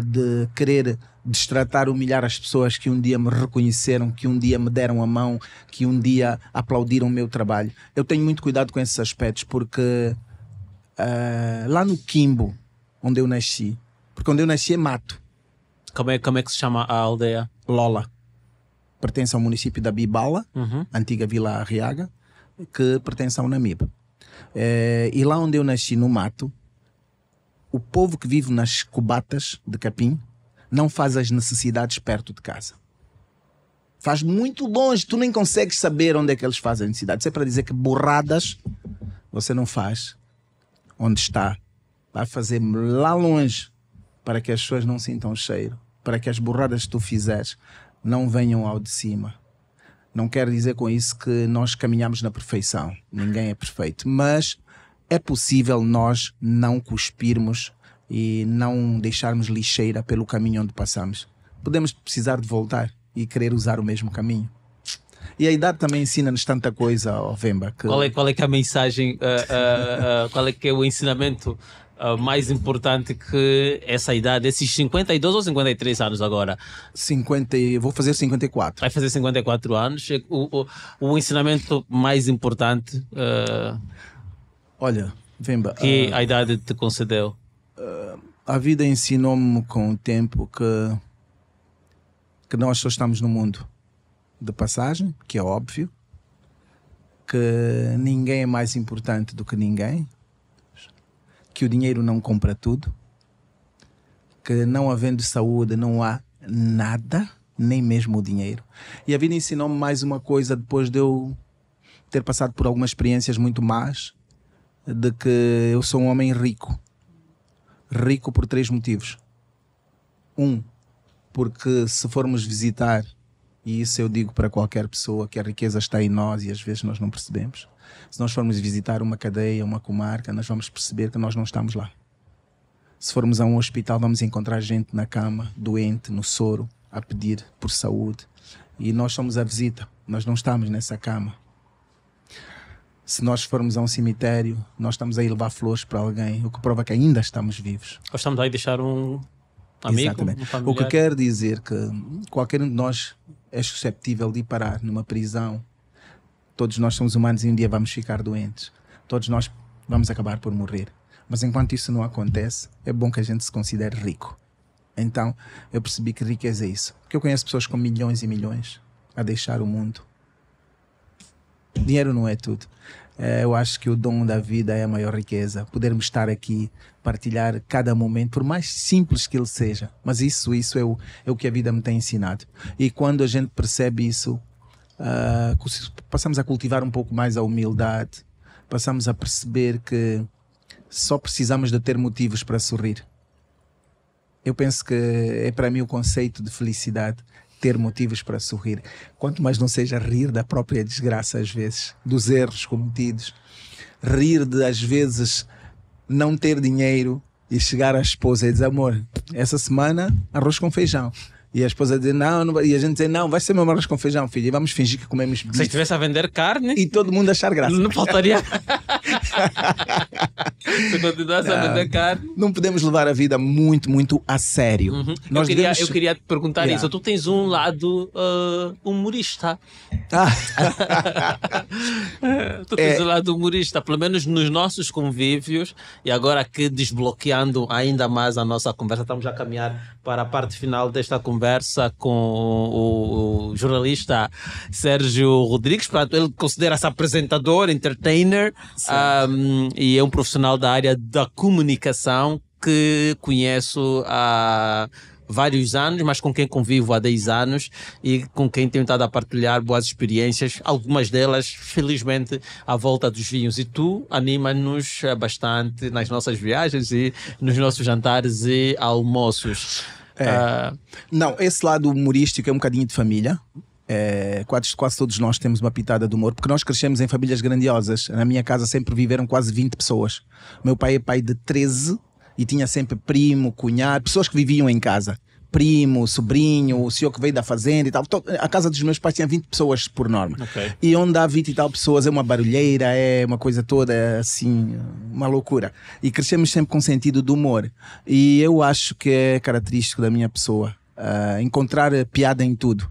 de querer destratar, humilhar as pessoas que um dia me reconheceram, que um dia me deram a mão, que um dia aplaudiram o meu trabalho. Eu tenho muito cuidado com esses aspectos, porque lá no Quimbo, onde eu nasci, porque onde eu nasci é mato. Como é que se chama a aldeia? Lola. pertence ao município da Bibala, antiga Vila Arriaga, que pertence ao Namibe. E lá onde eu nasci, no mato, o povo que vive nas cubatas de capim não faz as necessidades perto de casa. Faz muito longe, tu nem consegues saber onde é que eles fazem as necessidades. Isso é para dizer que borradas você não faz onde está. Vai fazer lá longe para que as pessoas não sintam o cheiro, para que as borradas que tu fizeres não venham ao de cima. Não quero dizer com isso que nós caminhamos na perfeição. Ninguém é perfeito. Mas é possível nós não cuspirmos e não deixarmos lixeira pelo caminho onde passamos. Podemos precisar de voltar e querer usar o mesmo caminho. E a idade também ensina-nos tanta coisa, Vemba. Que... Qual é que é a mensagem, qual é que é o ensinamento mais importante que essa idade, esses 52 ou 53 anos agora? 50, vou fazer 54. Vai fazer 54 anos. O ensinamento mais importante olha, Vemba, que a idade te concedeu? A vida ensinou-me com o tempo que nós só estamos no mundo de passagem, que é óbvio, que ninguém é mais importante do que ninguém, que o dinheiro não compra tudo, que não havendo saúde não há nada, nem mesmo o dinheiro. E a vida ensinou-me mais uma coisa depois de eu ter passado por algumas experiências muito más, de que eu sou um homem rico. Rico por 3 motivos. Porque se formos visitar, e isso eu digo para qualquer pessoa, que a riqueza está em nós e às vezes nós não percebemos. Se nós formos visitar uma cadeia, uma comarca, nós vamos perceber que nós não estamos lá. Se formos a um hospital, vamos encontrar gente na cama, doente, no soro, a pedir por saúde. E nós somos a visita, nós não estamos nessa cama. Se nós formos a um cemitério, nós estamos a ir levar flores para alguém, o que prova que ainda estamos vivos. Ou estamos aí a deixar um amigo, exatamente. Um familiar. O que quer dizer que qualquer um de nós é susceptível de ir parar numa prisão. Todos nós somos humanos e um dia vamos ficar doentes. Todos nós vamos acabar por morrer. Mas enquanto isso não acontece, é bom que a gente se considere rico. Então, eu percebi que riqueza é isso. Porque eu conheço pessoas com milhões e milhões a deixar o mundo. Dinheiro não é tudo. Eu acho que o dom da vida é a maior riqueza. Podermos estar aqui, partilhar cada momento, por mais simples que ele seja. Mas isso é o que a vida me tem ensinado. E quando a gente percebe isso, passamos a cultivar um pouco mais a humildade. Passamos a perceber que só precisamos de ter motivos para sorrir. Eu penso que é para mim o conceito de felicidade. Ter motivos para sorrir. Quanto mais não seja rir da própria desgraça às vezes, dos erros cometidos. Rir de às vezes não ter dinheiro e chegar à esposa e dizer, amor, essa semana arroz com feijão. E a esposa dizer, não, e a gente dizer, não, vai ser mesmo arroz com feijão, filho. E vamos fingir que comemos bife. Se estivesse a vender carne... E todo mundo achar graça. Não faltaria... Se continuasse a vender carne... Não podemos levar a vida muito, muito a sério. Eu queria te perguntar isso. Tu tens um lado humorista. Tu tens um lado humorista, pelo menos nos nossos convívios. E agora aqui desbloqueando ainda mais a nossa conversa, estamos a caminhar para a parte final desta conversa com o jornalista Sérgio Rodrigues. Portanto, ele considera-se apresentador, entertainer, e é um profissional da área da comunicação que conheço há vários anos, mas com quem convivo há 10 anos e com quem tenho estado a partilhar boas experiências, algumas delas, felizmente, à volta dos vinhos. E tu anima-nos bastante nas nossas viagens e nos nossos jantares e almoços. Não, esse lado humorístico é um bocadinho de família. Quase todos nós temos uma pitada de humor, porque nós crescemos em famílias grandiosas. Na minha casa sempre viveram quase 20 pessoas. Meu pai é pai de 13 e tinha sempre primo, cunhado, pessoas que viviam em casa. Primo, sobrinho, o senhor que veio da fazenda e tal. A casa dos meus pais tinha 20 pessoas por norma. Okay. E onde há 20 e tal pessoas é uma barulheira, é uma coisa toda assim, uma loucura. E crescemos sempre com sentido de humor. E eu acho que é característico da minha pessoa encontrar piada em tudo.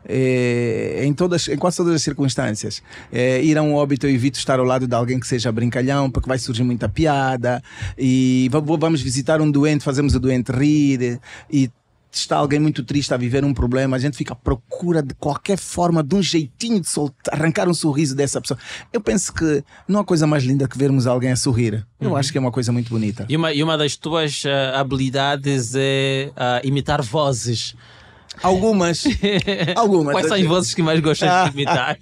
Em quase todas as circunstâncias. Ir a um óbito, eu evito estar ao lado de alguém que seja brincalhão, porque vai surgir muita piada. E vamos visitar um doente, fazemos o doente rir. E está alguém muito triste a viver um problema, a gente fica à procura de qualquer forma, de um jeitinho de arrancar um sorriso dessa pessoa. Eu penso que não há coisa mais linda que vermos alguém a sorrir. Eu acho que é uma coisa muito bonita. E uma das tuas habilidades é imitar vozes. Algumas. Quais são as vozes que mais gostas de imitar?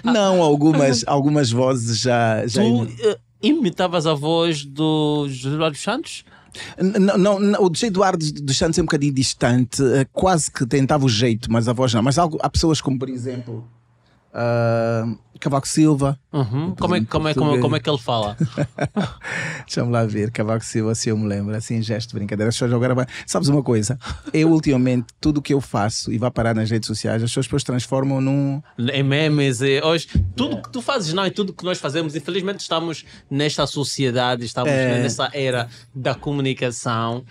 Não, algumas vozes já Tu imitavas a voz do Eduardo Santos? Não, o DJ Eduardo dos Santos é um bocadinho distante, quase que tentava o jeito, mas a voz não. Mas há pessoas como, por exemplo, Cavaco Silva. Como é que ele fala? Deixa-me lá ver, Cavaco Silva, se eu me lembro, assim, gesto de brincadeira. Agora, sabes uma coisa? Eu, ultimamente, tudo o que eu faço e vai parar nas redes sociais, as pessoas depois transformam em memes. Hoje, tudo que tu fazes, não, e tudo que nós fazemos, infelizmente, estamos nesta sociedade, estamos nessa era da comunicação.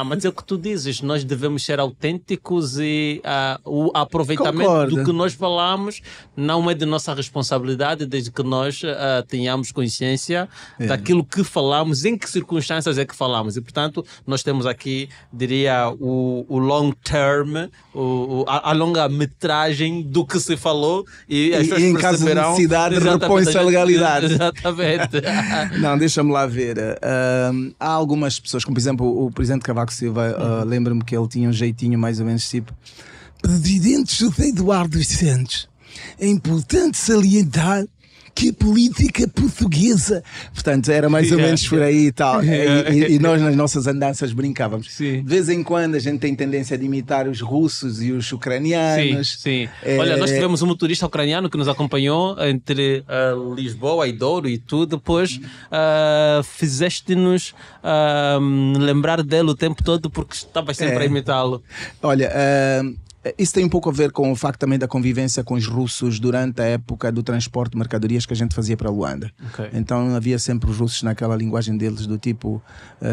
Mas é o que tu dizes, nós devemos ser autênticos e o aproveitamento do que nós falamos não é de nossa responsabilidade, desde que nós tenhamos consciência daquilo que falamos, em que circunstâncias é que falamos. E, portanto, nós temos aqui, diria, o long term, a longa metragem do que se falou e as pessoas em caso de necessidade repõe-se a legalidade. Exatamente. Não, deixa-me lá ver. Há algumas pessoas, como por exemplo o presidente Cavaco Silva, lembro-me que ele tinha um jeitinho mais ou menos tipo: Presidente José Eduardo dos Santos, é importante salientar que a política portuguesa... Portanto, era mais ou menos por aí e tal. E nós nas nossas andanças brincávamos. Sim. De vez em quando a gente tem tendência de imitar os russos e os ucranianos. Sim. Olha, nós tivemos um motorista ucraniano que nos acompanhou entre Lisboa e Douro e tudo. Depois fizeste-nos lembrar dele o tempo todo porque estavas sempre a imitá-lo. Olha... isso tem um pouco a ver com o facto também da convivência com os russos durante a época do transporte de mercadorias que a gente fazia para Luanda. Então havia sempre os russos naquela linguagem deles do tipo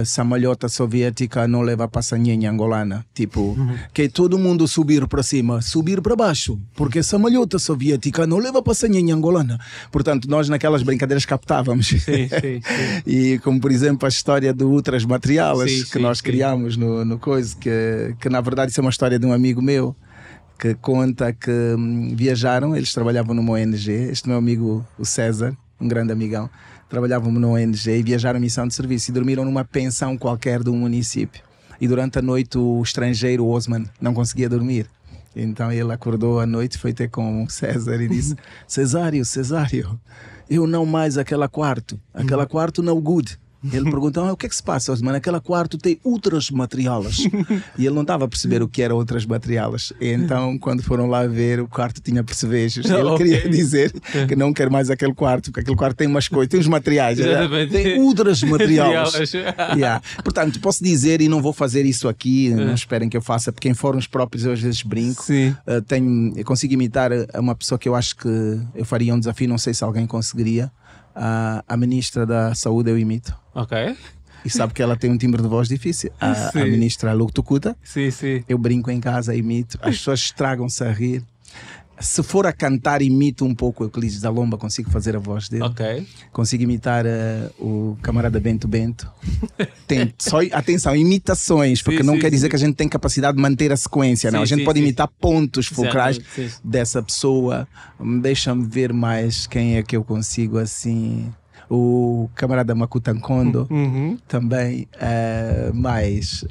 samalhota soviética não leva passanhenha angolana. Tipo, que todo mundo subir para cima, subir para baixo, porque samalhota soviética não leva passanhenha angolana. Portanto, nós naquelas brincadeiras captávamos. Sim. E como por exemplo a história do Ultras Materialas que nós criámos no coisa, que na verdade isso é uma história de um amigo meu que conta que viajaram, eles trabalhavam numa ONG, este meu amigo, o César, um grande amigão, trabalhavam numa ONG e viajaram em missão de serviço e dormiram numa pensão qualquer do município. E durante a noite o estrangeiro, o Osman, não conseguia dormir. Então ele acordou à noite, foi ter com o César e disse: Cesário, eu não mais aquela quarto não good. Ele perguntou: o que é que se passa, Osman? Aquela quarto tem outras materialas. E ele não estava a perceber o que eram outras materialas. E então, quando foram lá ver, o quarto tinha percevejos. Ele queria dizer que não quer mais aquele quarto, porque aquele quarto tem umas coisas, tem uns materiais. Tem outras materialas. Portanto, posso dizer, e não vou fazer isso aqui, não esperem que eu faça, porque em fóruns próprios eu às vezes brinco. Eu consigo imitar uma pessoa que eu acho que eu faria um desafio, não sei se alguém conseguiria. A ministra da Saúde eu imito. E sabe que ela tem um timbre de voz difícil. A ministra Lutukuta. Eu brinco em casa, imito. As pessoas estragam-se a rir. Se for a cantar, imito um pouco o Euclides da Lomba, consigo fazer a voz dele. Consigo imitar o camarada Bento. Tem só, atenção, imitações, porque não quer dizer que a gente tem capacidade de manter a sequência. Não, a gente pode imitar pontos fulcrais dessa pessoa. Deixa-me ver mais quem é que eu consigo assim. O camarada Makutankondo também, mais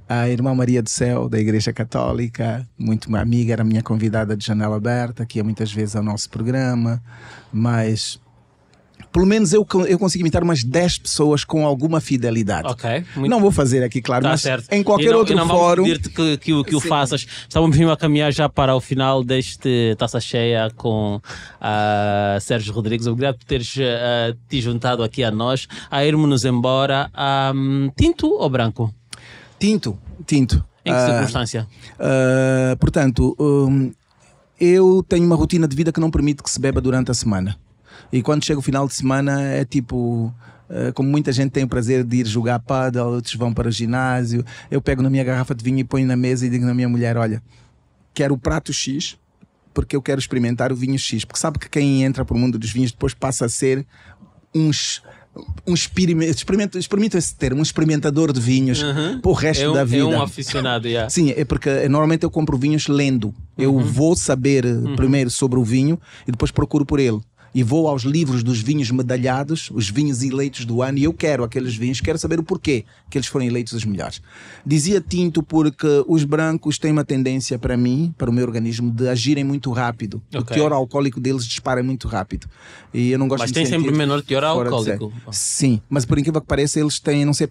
a irmã Maria do Céu da Igreja Católica, muito minha amiga, era minha convidada de Janela Aberta, que ia muitas vezes ao nosso programa, mas pelo menos eu consigo imitar umas 10 pessoas com alguma fidelidade. Não vou fazer aqui, claro, mas certo. Em qualquer outro fórum. Vamos pedir-te que o faças. Estamos vindo a caminhar já para o final deste Taça Cheia com Sérgio Rodrigues. Obrigado por teres te juntado aqui a nós, a irmos-nos embora. Tinto ou branco? Tinto. Em que circunstância? Portanto, eu tenho uma rotina de vida que não permite que se beba durante a semana. E quando chega o final de semana é tipo, como muita gente tem o prazer de ir jogar pádel, outros vão para o ginásio, eu pego na minha garrafa de vinho e ponho na mesa e digo na minha mulher: olha, quero o prato X, porque eu quero experimentar o vinho X, porque sabe que quem entra para o mundo dos vinhos depois passa a ser uns experimento esse termo, um experimentador de vinhos para o resto da vida. É um aficionado, yeah. Sim, é porque normalmente eu compro vinhos lendo. Eu vou saber primeiro sobre o vinho e depois procuro por ele. E vou aos livros dos vinhos medalhados, os vinhos eleitos do ano, e eu quero aqueles vinhos, quero saber o porquê que eles foram eleitos os melhores. Dizia tinto porque os brancos têm uma tendência, para mim, para o meu organismo, de agirem muito rápido. O teor alcoólico deles dispara muito rápido. E eu não gosto. Mas tem sempre menor teor alcoólico. Sim, mas por incrível que pareça, eles têm, não sei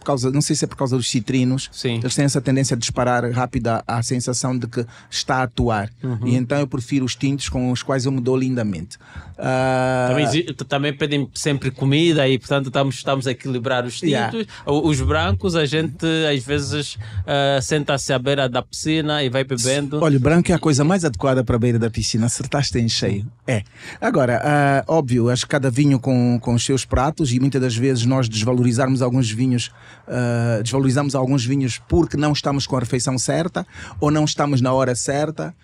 se é por causa dos citrinos, eles têm essa tendência a disparar rápido a sensação de que está a atuar. E então eu prefiro os tintos com os quais eu me dou lindamente. Também pedem sempre comida e portanto estamos a equilibrar os tintos. Os brancos a gente às vezes senta-se à beira da piscina e vai bebendo. Olha, o branco é a coisa mais adequada para a beira da piscina, acertaste em cheio. Agora, óbvio, acho que cada vinho com os seus pratos, e muitas das vezes nós desvalorizamos alguns vinhos porque não estamos com a refeição certa ou não estamos na hora certa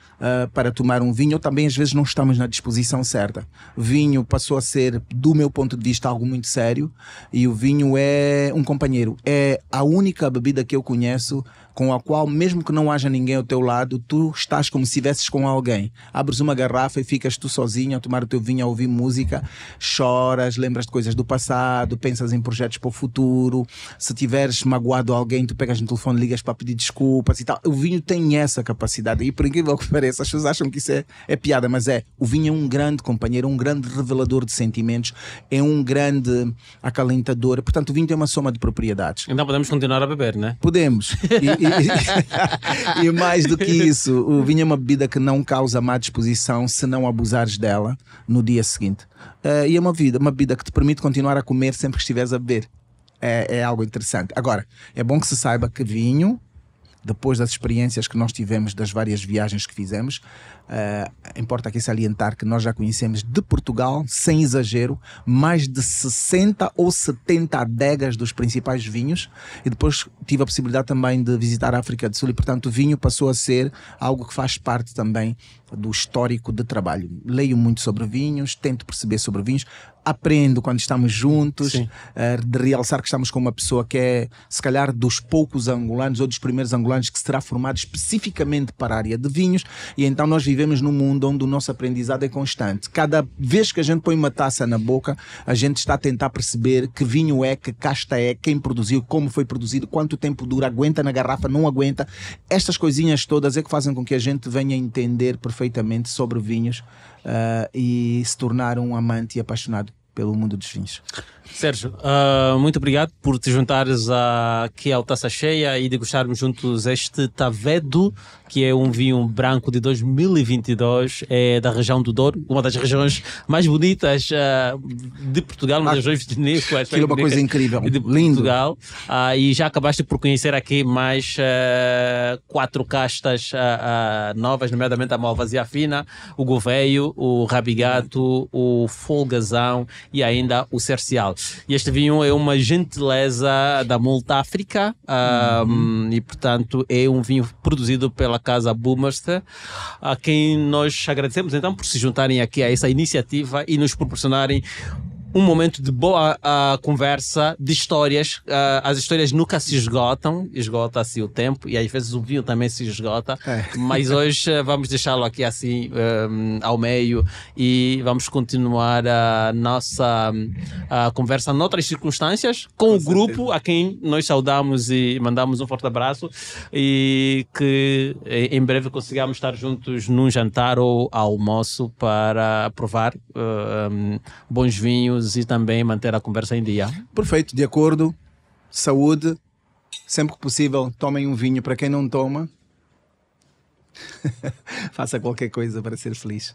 para tomar um vinho, ou também às vezes não estamos na disposição certa. Vinho passou a ser, do meu ponto de vista, algo muito sério, e o vinho é um companheiro. É a única bebida que eu conheço com a qual, mesmo que não haja ninguém ao teu lado, tu estás como se estivesses com alguém. Abres uma garrafa e ficas tu sozinho a tomar o teu vinho, a ouvir música, choras, lembras de coisas do passado, pensas em projetos para o futuro. Se tiveres magoado alguém, tu pegas no telefone, ligas para pedir desculpas e tal. O vinho tem essa capacidade, e por incrível que pareça, as pessoas acham que isso é piada, mas o vinho é um grande companheiro, um grande revelador de sentimentos, é um grande acalentador. Portanto, o vinho tem uma soma de propriedades. Então podemos continuar a beber, né? Podemos. E mais do que isso, o vinho é uma bebida que não causa má disposição se não abusares dela no dia seguinte. E é uma bebida que te permite continuar a comer sempre que estiveres a beber. É algo interessante. Agora, é bom que se saiba que vinho, depois das experiências que nós tivemos, das várias viagens que fizemos, importa aqui salientar que nós já conhecemos de Portugal, sem exagero, mais de 60 ou 70 adegas dos principais vinhos, e depois tive a possibilidade também de visitar a África do Sul, e portanto o vinho passou a ser algo que faz parte também do histórico de trabalho. Leio muito sobre vinhos, tento perceber sobre vinhos, aprendo quando estamos juntos, de realçar que estamos com uma pessoa que é, se calhar, dos poucos angolanos ou dos primeiros angolanos que será formado especificamente para a área de vinhos, e então nós vivemos num mundo onde o nosso aprendizado é constante. Cada vez que a gente põe uma taça na boca, a gente está a tentar perceber que vinho é, que casta é, quem produziu, como foi produzido, quanto tempo dura, aguenta na garrafa, não aguenta. Estas coisinhas todas é que fazem com que a gente venha entender perfeitamente sobre vinhos e se tornar um amante e apaixonado pelo mundo dos vinhos. Sérgio, muito obrigado por te juntares aqui ao Taça Cheia e degustarmos juntos este Tavedo, que é um vinho branco de 2022, é da região do Douro, uma das regiões mais bonitas de Portugal, uma das regiões vinícolas. Aquilo é uma coisa incrível, de lindo. Portugal. E já acabaste por conhecer aqui mais 4 castas novas, nomeadamente a Malvasia Fina, o Gouveio, o Rabigato, o Folgazão e ainda o Cercial. E este vinho é uma gentileza da Malta África e, portanto, é um vinho produzido pela Casa Boomerster, a quem nós agradecemos então por se juntarem aqui a essa iniciativa e nos proporcionarem um momento de boa conversa, de histórias. As histórias nunca se esgotam, esgota-se o tempo e às vezes o vinho também se esgota, mas hoje vamos deixá-lo aqui assim ao meio e vamos continuar a nossa conversa noutras circunstâncias com o grupo a quem nós saudamos e mandamos um forte abraço, e que em breve consigamos estar juntos num jantar ou almoço para provar bons vinhos e também manter a conversa em dia. Perfeito, de acordo. Saúde. Sempre que possível, tomem um vinho. Para quem não toma, faça qualquer coisa para ser feliz.